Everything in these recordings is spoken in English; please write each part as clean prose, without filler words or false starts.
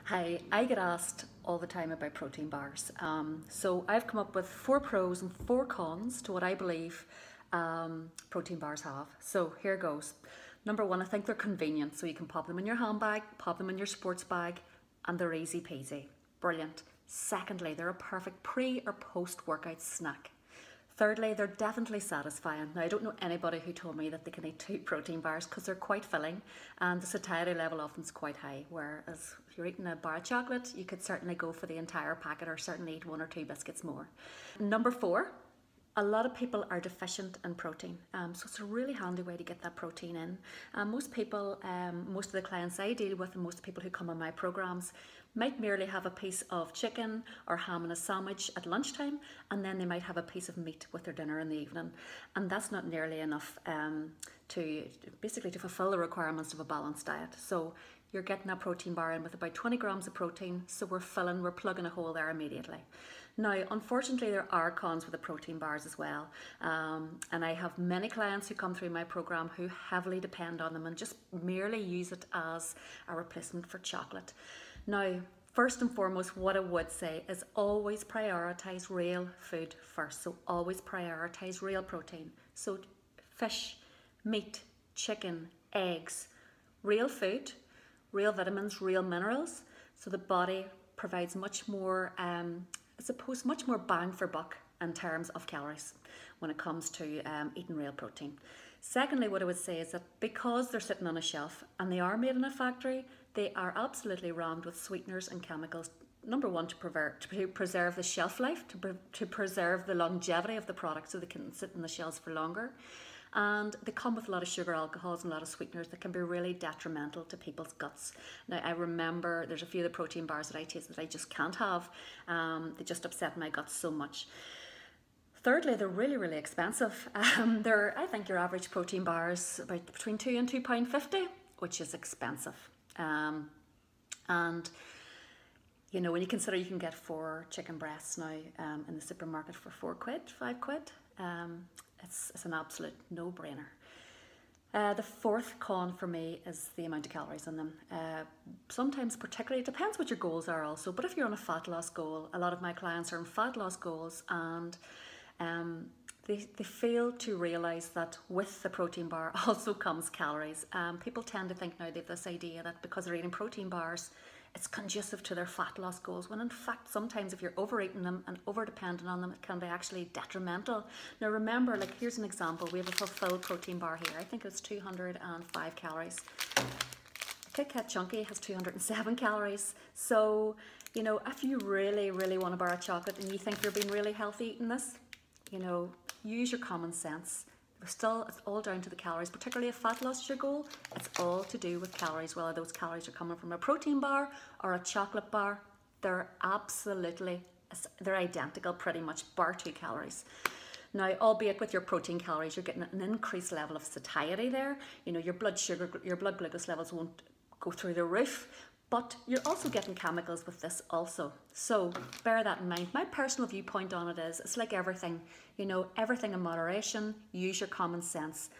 Hi, I get asked all the time about protein bars. So I've come up with four pros and four cons to what I believe protein bars have. So here goes. Number one, I think they're convenient. So you can pop them in your handbag, pop them in your sports bag, and they're easy peasy. Brilliant. Secondly, they're a perfect pre or post workout snack. Thirdly, they're definitely satisfying. Now, I don't know anybody who told me that they can eat two protein bars because they're quite filling and the satiety level often is quite high. Whereas if you're eating a bar of chocolate, you could certainly go for the entire packet or certainly eat one or two biscuits more. Number four, a lot of people are deficient in protein, so it's a really handy way to get that protein in. Most people, most of the clients I deal with and most people who come on my programs might merely have a piece of chicken or ham in a sandwich at lunchtime, and then they might have a piece of meat with their dinner in the evening, and that's not nearly enough to basically to fulfill the requirements of a balanced diet. So you're getting that protein bar in with about 20 grams of protein, so we're plugging a hole there immediately. Now, unfortunately, there are cons with the protein bars as well, and I have many clients who come through my program who heavily depend on them and just merely use it as a replacement for chocolate. Now, first and foremost, what I would say is always prioritize real food first. So always prioritize real protein. So fish, meat, chicken, eggs, real food, real vitamins, real minerals. So the body provides much more, I suppose, much more bang for buck in terms of calories when it comes to eating real protein. Secondly, what I would say is that because they're sitting on a shelf and they are made in a factory, they are absolutely rammed with sweeteners and chemicals. Number one, to preserve the shelf life, to preserve the longevity of the product so they can sit on the shelves for longer. And they come with a lot of sugar alcohols and a lot of sweeteners that can be really detrimental to people's guts. Now, I remember there's a few of the protein bars that I taste that I just can't have. They just upset my guts so much. Thirdly, they're really, really expensive. I think your average protein bar is about between £2 and £2.50, which is expensive. And you know, when you consider you can get 4 chicken breasts now in the supermarket for £4, £5, it's an absolute no-brainer. The fourth con for me is the amount of calories in them. Sometimes particularly, it depends what your goals are also, but if you're on a fat loss goal, a lot of my clients are on fat loss goals and they fail to realise that with the protein bar also comes calories. People tend to think now they have this idea that because they're eating protein bars, it's conducive to their fat loss goals, when in fact sometimes if you're overeating them and over dependent on them, it can be actually detrimental. Now remember, like here's an example, we have a fulfilled protein bar here. I think it's 205 calories. Kit Kat Chunky has 207 calories. So, you know, if you really, really want a bar of chocolate and you think you're being really healthy eating this, you know, use your common sense. It's all down to the calories, particularly if fat loss is your goal. It's all to do with calories, whether those calories are coming from a protein bar or a chocolate bar. They're identical pretty much, bar 2 calories. Now, albeit with your protein calories, you're getting an increased level of satiety there. You know, your blood glucose levels won't go through the roof, but you're also getting chemicals with this also. So bear that in mind. My personal viewpoint on it is, it's like everything, you know, everything in moderation, use your common sense.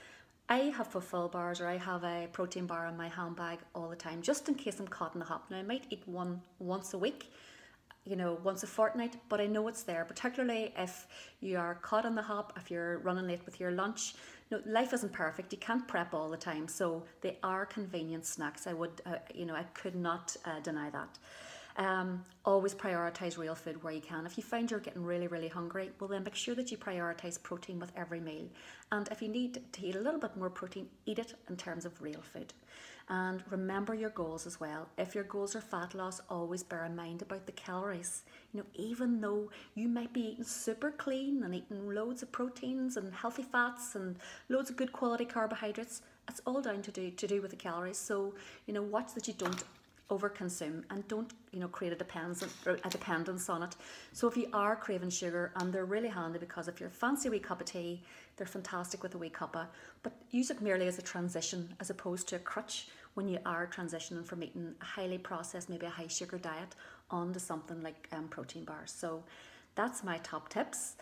I have fulfill bars or I have a protein bar in my handbag all the time, just in case I'm caught in the hop. Now I might eat one once a week, you know, once a fortnight, but I know it's there, particularly if you are caught on the hop, if you're running late with your lunch. You know, life isn't perfect, you can't prep all the time, so they are convenient snacks. I would, you know, I could not deny that. Always prioritize real food where you can. If you find you're getting really, really hungry, well then make sure that you prioritize protein with every meal. And if you need to eat a little bit more protein, eat it in terms of real food. And remember your goals as well. If your goals are fat loss, always bear in mind about the calories. You know, even though you might be eating super clean and eating loads of proteins and healthy fats and loads of good quality carbohydrates, it's all down to do with the calories. So, you know, watch that you don't overconsume and don't, you know, create a dependence on it. So if you are craving sugar, and they're really handy because if you're a fancy wee cup of tea, they're fantastic with a wee cuppa, but use it merely as a transition as opposed to a crutch when you are transitioning from eating a highly processed, maybe a high sugar diet, onto something like protein bars. So that's my top tips.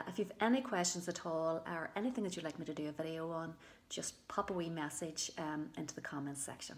If you have any questions at all or anything that you'd like me to do a video on, just pop a wee message into the comments section.